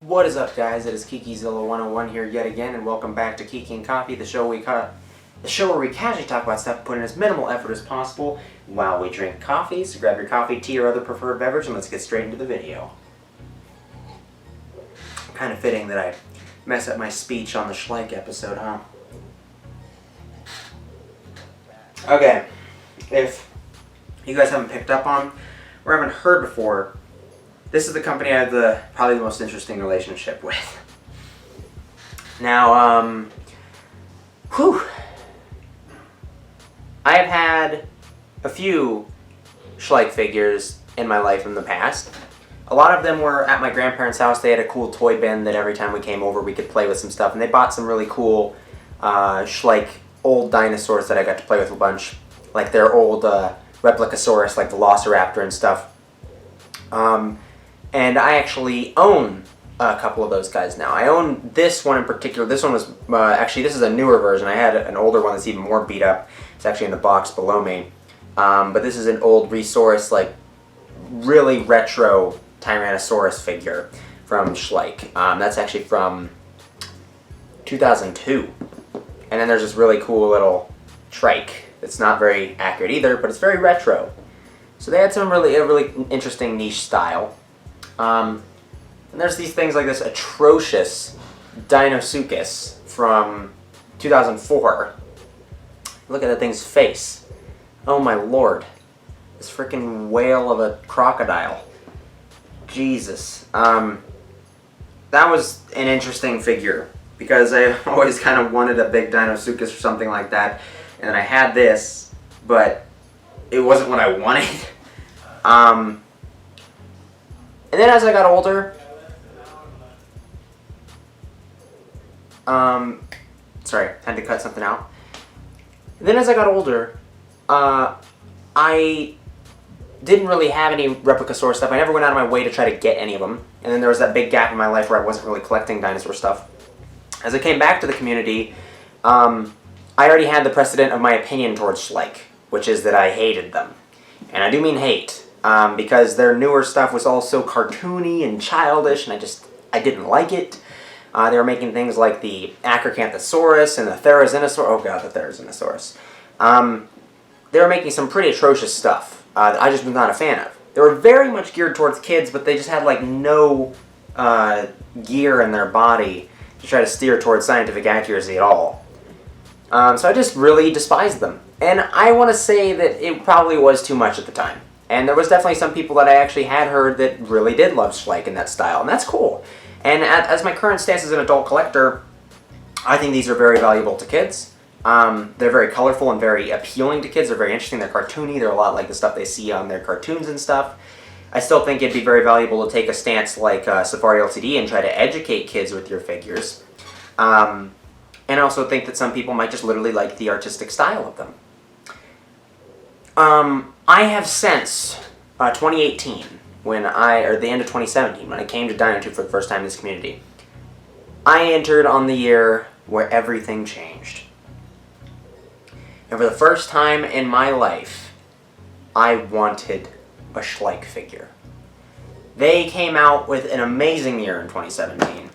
What is up, guys? It is KikiZilla101 here yet again, and welcome back to Kiki and Coffee, the show where we casually talk about stuff, put in as minimal effort as possible while we drink coffee. So grab your coffee, tea, or other preferred beverage, and let's get straight into the video. Kind of fitting that I mess up my speech on the Schleich episode, huh? Okay, if you guys haven't picked up on or haven't heard before, this is the company I have probably the most interesting relationship with. Now, I have had a few Schleich figures in my life in the past. A lot of them were at my grandparents' house. They had a cool toy bin that every time we came over we could play with some stuff, and they bought some really cool Schleich old dinosaurs that I got to play with a bunch, like their old Replicasaurus, like Velociraptor and stuff. And I actually own a couple of those guys now. I own this one in particular. This one was, actually this is a newer version. I had an older one that's even more beat up. It's actually in the box below me. But this is an old Resource, like really retro Tyrannosaurus figure from Schleich. That's actually from 2002. And then there's this really cool little trike. It's not very accurate either, but it's very retro. So they had a really interesting niche style. And there's these things like this atrocious Dinosuchus from 2004. Look at that thing's face. Oh my lord. This freaking whale of a crocodile. Jesus. That was an interesting figure, because I always kind of wanted a big Dinosuchus or something like that. And then I had this, but it wasn't what I wanted. And then as I got older, sorry, had to cut something out. And then as I got older, I didn't really have any Replicasaur stuff. I never went out of my way to try to get any of them. And then there was that big gap in my life where I wasn't really collecting dinosaur stuff. As I came back to the community, I already had the precedent of my opinion towards Schleich, which is that I hated them. And I do mean hate. Because their newer stuff was all so cartoony and childish, and I didn't like it. They were making things like the Acrocanthosaurus and the Therizinosaurus. Oh god, the Therizinosaurus. They were making some pretty atrocious stuff that I just was not a fan of. They were very much geared towards kids, but they just had like no gear in their body to try to steer towards scientific accuracy at all. So I just really despised them. And I want to say that it probably was too much at the time. And there was definitely some people that I actually had heard that really did love Schleich in that style, and that's cool. And as my current stance as an adult collector, I think these are very valuable to kids. They're very colorful and very appealing to kids. They're very interesting. They're cartoony. They're a lot like the stuff they see on their cartoons and stuff. I still think it'd be very valuable to take a stance like Safari LTD and try to educate kids with your figures. And I also think that some people might just literally like the artistic style of them. I have since 2018, or the end of 2017, when I came to DinoTube for the first time in this community, I entered on the year where everything changed. And for the first time in my life, I wanted a Schleich figure. They came out with an amazing year in 2017.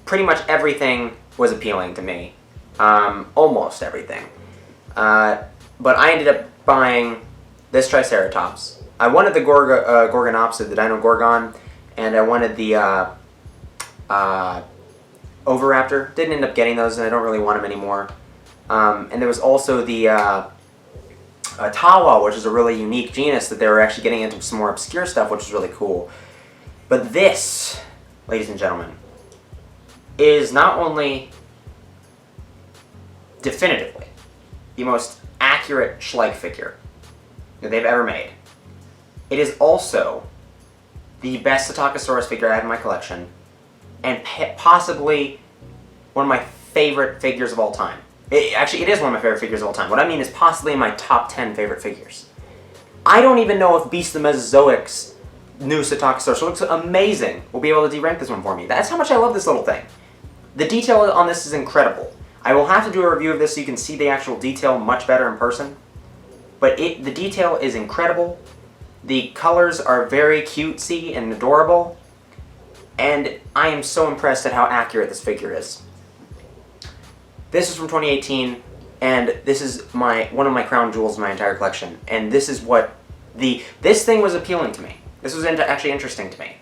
Pretty much everything was appealing to me. Almost everything. But I ended up buying this Triceratops. I wanted the Gorgonopsid, the Dino Gorgon, and I wanted the Oviraptor. Didn't end up getting those, and I don't really want them anymore. And there was also the Tawa, which is a really unique genus that they were actually getting into some more obscure stuff, which is really cool. But this, ladies and gentlemen, is not only definitively the most accurate Schleich figure that they've ever made. It is also the best Psittacosaurus figure I have in my collection, and possibly one of my favorite figures of all time. Actually, it is one of my favorite figures of all time. What I mean is possibly in my top 10 favorite figures. I don't even know if Beast of the Mesozoic's new Psittacosaurus looks amazing. Will be able to derank this one for me. That's how much I love this little thing. The detail on this is incredible. I will have to do a review of this so you can see the actual detail much better in person. But the detail is incredible. The colors are very cutesy and adorable. And I am so impressed at how accurate this figure is. This is from 2018, and this is one of my crown jewels in my entire collection. And this is what this thing was appealing to me. This was actually interesting to me.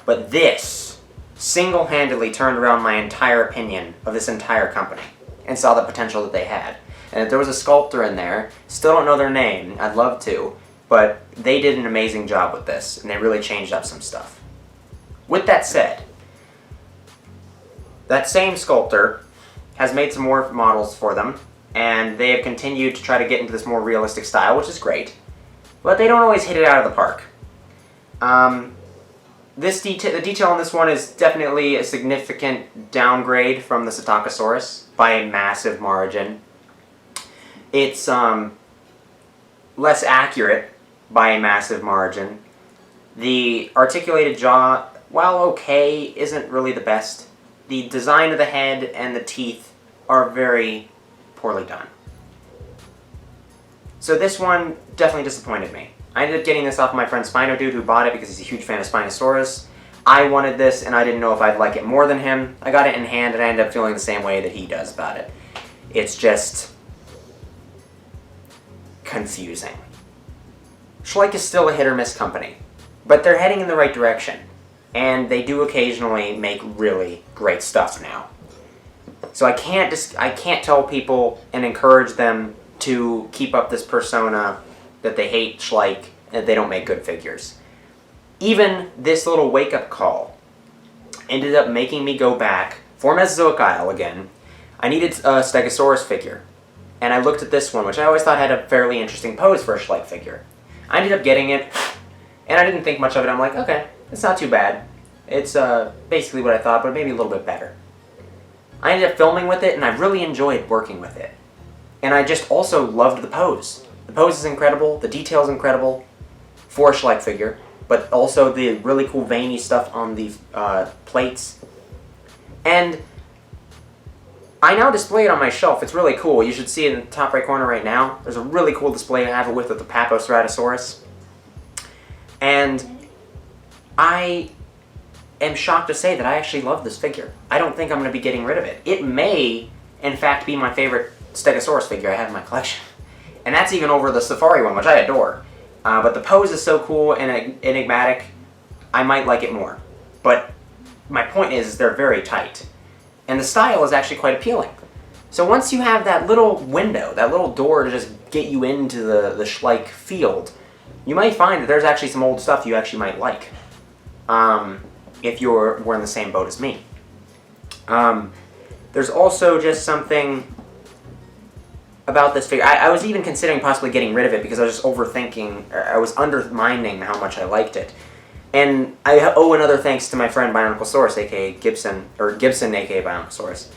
But this single-handedly turned around my entire opinion of this entire company and saw the potential that they had. And if there was a sculptor in there, still don't know their name, I'd love to, but they did an amazing job with this, and they really changed up some stuff. With that said, that same sculptor has made some more models for them, and they have continued to try to get into this more realistic style, which is great, but they don't always hit it out of the park. The detail on this one is definitely a significant downgrade from the Psittacosaurus by a massive margin. It's less accurate by a massive margin. The articulated jaw, while okay, isn't really the best. The design of the head and the teeth are very poorly done. So this one definitely disappointed me. I ended up getting this off my friend Spino Dude, who bought it because he's a huge fan of Spinosaurus. I wanted this, and I didn't know if I'd like it more than him. I got it in hand, and I ended up feeling the same way that he does about it. It's just confusing. Schleich is still a hit-or-miss company, but they're heading in the right direction, and they do occasionally make really great stuff now. So I can't tell people and encourage them to keep up this persona that they hate Schleich and they don't make good figures. Even this little wake-up call ended up making me go back for Mesozoic Isle again. I needed a Stegosaurus figure, and I looked at this one, which I always thought had a fairly interesting pose for a Schleich figure. I ended up getting it, and I didn't think much of it. I'm like, okay, it's not too bad. It's basically what I thought, but maybe a little bit better. I ended up filming with it, and I really enjoyed working with it. And I just also loved the pose. The pose is incredible, the detail is incredible for a Schleich figure, but also the really cool veiny stuff on the plates. And I now display it on my shelf. It's really cool. You should see it in the top right corner right now. There's a really cool display I have it with the Papoceratosaurus. And I am shocked to say that I actually love this figure. I don't think I'm going to be getting rid of it. It may, in fact, be my favorite Stegosaurus figure I have in my collection. And that's even over the Safari one, which I adore. But the pose is so cool and enigmatic, I might like it more. But my point is they're very tight. And the style is actually quite appealing. So once you have that little window, that little door to just get you into the Schleich field, you might find that there's actually some old stuff you actually might like. If we're in the same boat as me. There's also just something about this figure. I was even considering possibly getting rid of it because I was just overthinking, I was undermining how much I liked it. And I owe another thanks to my friend Bioniclesaurus, aka Gibson, aka Bioniclesaurus,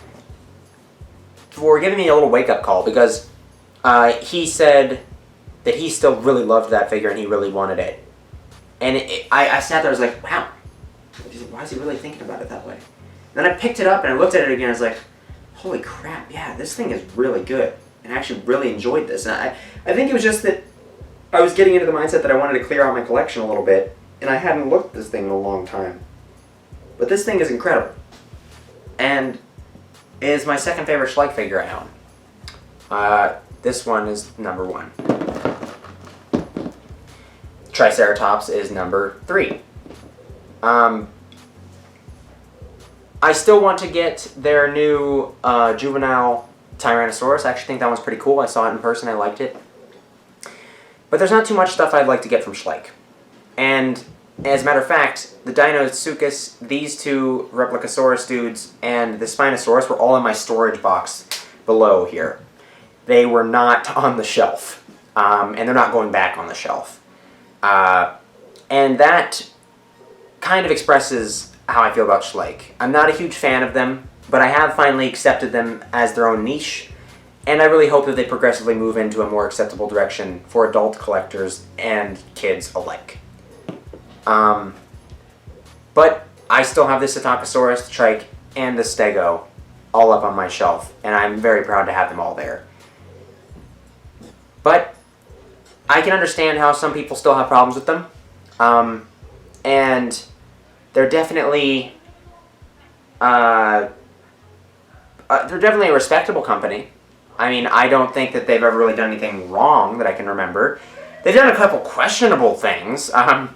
for giving me a little wake-up call, because he said that he still really loved that figure and he really wanted it. And I sat there, I was like, wow, why is he really thinking about it that way? Then I picked it up and I looked at it again, I was like, holy crap, yeah, this thing is really good. And I actually really enjoyed this. And I think it was just that I was getting into the mindset that I wanted to clear out my collection a little bit, and I hadn't looked at this thing in a long time. But this thing is incredible. And is my second favorite Schleich figure I own. This one is number 1. Triceratops is number 3. I still want to get their new juvenile Tyrannosaurus. I actually think that one's pretty cool. I saw it in person. I liked it. But there's not too much stuff I'd like to get from Schleich. And as a matter of fact, the Dinosuchus, these two Replicasaurus dudes, and the Spinosaurus were all in my storage box below here. They were not on the shelf. And they're not going back on the shelf. And that kind of expresses how I feel about Schleich. I'm not a huge fan of them, but I have finally accepted them as their own niche, and I really hope that they progressively move into a more acceptable direction for adult collectors and kids alike. But I still have the Psittacosaurus, the Trike, and the Stego all up on my shelf, and I'm very proud to have them all there. But I can understand how some people still have problems with them, and they're definitely they're definitely a respectable company. I mean, I don't think that they've ever really done anything wrong that I can remember. They've done a couple questionable things.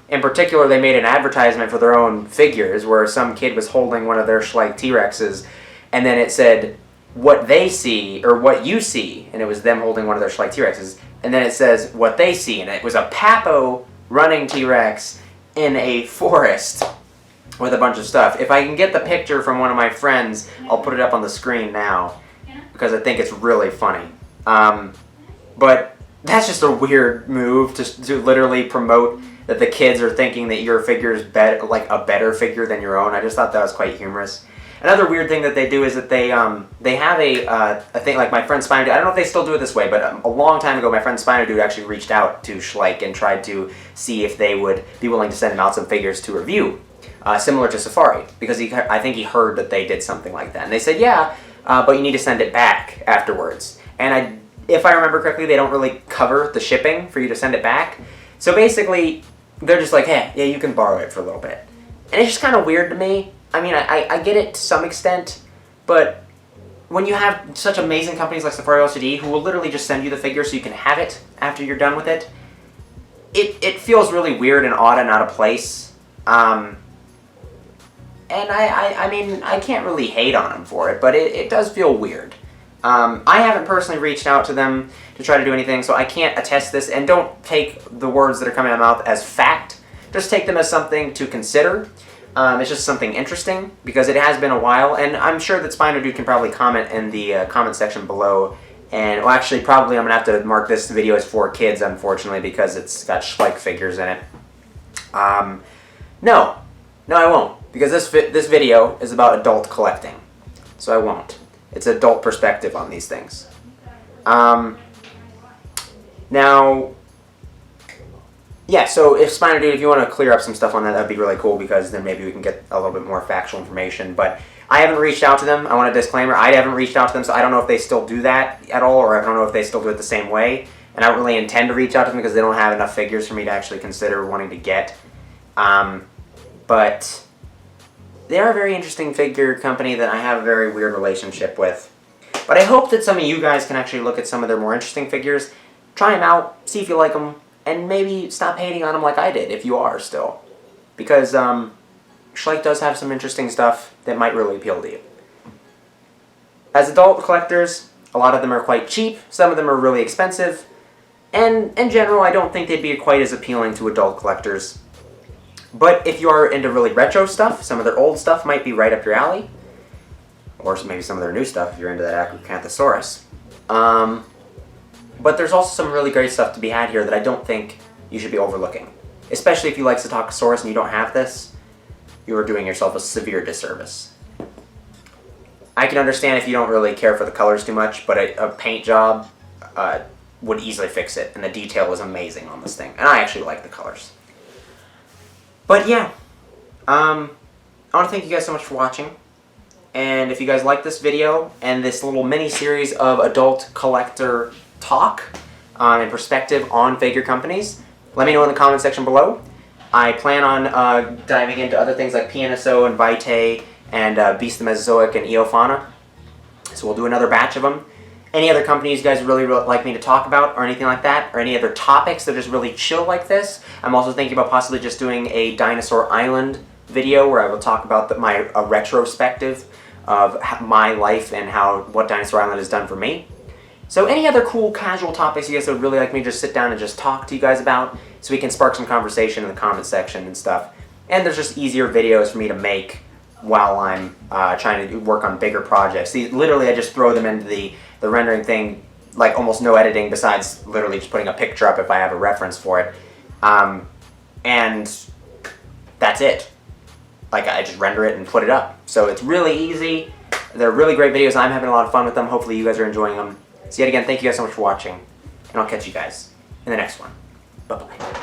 In particular, they made an advertisement for their own figures where some kid was holding one of their Schleich T-Rexes, and then it said, what they see, or what you see, and it was them holding one of their Schleich T-Rexes, and then it says, what they see, and it was a Papo running T-Rex in a forest with a bunch of stuff. If I can get the picture from one of my friends, I'll put it up on the screen now, because I think it's really funny. But that's just a weird move to literally promote that the kids are thinking that your figure is like a better figure than your own. I just thought that was quite humorous. Another weird thing that they do is that they have a thing, like my friend Spino Dude. I don't know if they still do it this way, but a long time ago, my friend Spino Dude actually reached out to Schleich and tried to see if they would be willing to send him out some figures to review, similar to Safari, because I think he heard that they did something like that. And they said, yeah, but you need to send it back afterwards. And if I remember correctly, they don't really cover the shipping for you to send it back. So basically, they're just like, hey, yeah, you can borrow it for a little bit. And it's just kind of weird to me. I mean, I get it to some extent, but when you have such amazing companies like Safari LCD who will literally just send you the figure so you can have it after you're done with it, it feels really weird and odd and out of place. And I mean, I can't really hate on them for it, but it does feel weird. I haven't personally reached out to them to try to do anything, so I can't attest this, and don't take the words that are coming out of my mouth as fact. Just take them as something to consider. It's just something interesting, because it has been a while, and I'm sure that Spino Dude can probably comment in the comment section below. And, well, actually, probably I'm going to have to mark this video as for kids, unfortunately, because it's got Schleich figures in it. No, I won't, because this video is about adult collecting, so I won't. It's adult perspective on these things. Now, yeah, so if Spino Dude, if you want to clear up some stuff on that, that'd be really cool, because then maybe we can get a little bit more factual information. But I haven't reached out to them. I want a disclaimer. I haven't reached out to them, so I don't know if they still do that at all, or I don't know if they still do it the same way. And I don't really intend to reach out to them because they don't have enough figures for me to actually consider wanting to get. But they are a very interesting figure company that I have a very weird relationship with. But I hope that some of you guys can actually look at some of their more interesting figures, try them out, see if you like them, and maybe stop hating on them like I did, if you are still. Because Schleich does have some interesting stuff that might really appeal to you. As adult collectors, a lot of them are quite cheap, some of them are really expensive, and in general I don't think they'd be quite as appealing to adult collectors. But if you are into really retro stuff, some of their old stuff might be right up your alley. Or maybe some of their new stuff if you're into that Acrocanthosaurus. But there's also some really great stuff to be had here that I don't think you should be overlooking. Especially if you like Cetocosaurus and you don't have this, you are doing yourself a severe disservice. I can understand if you don't really care for the colors too much, but a paint job would easily fix it, and the detail is amazing on this thing. And I actually like the colors. But yeah, I want to thank you guys so much for watching. And if you guys like this video and this little mini-series of adult collector talk and perspective on figure companies, let me know in the comment section below. I plan on diving into other things like PNSO and Vitae and Beast of the Mesozoic and Eofauna. So we'll do another batch of them. Any other companies you guys really like me to talk about or anything like that, or any other topics that are just really chill like this. I'm also thinking about possibly just doing a Dinosaur Island video where I will talk about my retrospective of my life and what Dinosaur Island has done for me. So any other cool casual topics you guys would really like me to just sit down and just talk to you guys about, so we can spark some conversation in the comment section and stuff. And there's just easier videos for me to make while I'm trying to work on bigger projects. Literally I just throw them into the rendering thing, like almost no editing besides literally just putting a picture up if I have a reference for it. And that's it. Like, I just render it and put it up. So it's really easy. They're really great videos. I'm having a lot of fun with them. Hopefully you guys are enjoying them. So yet again, thank you guys so much for watching. And I'll catch you guys in the next one. Bye-bye.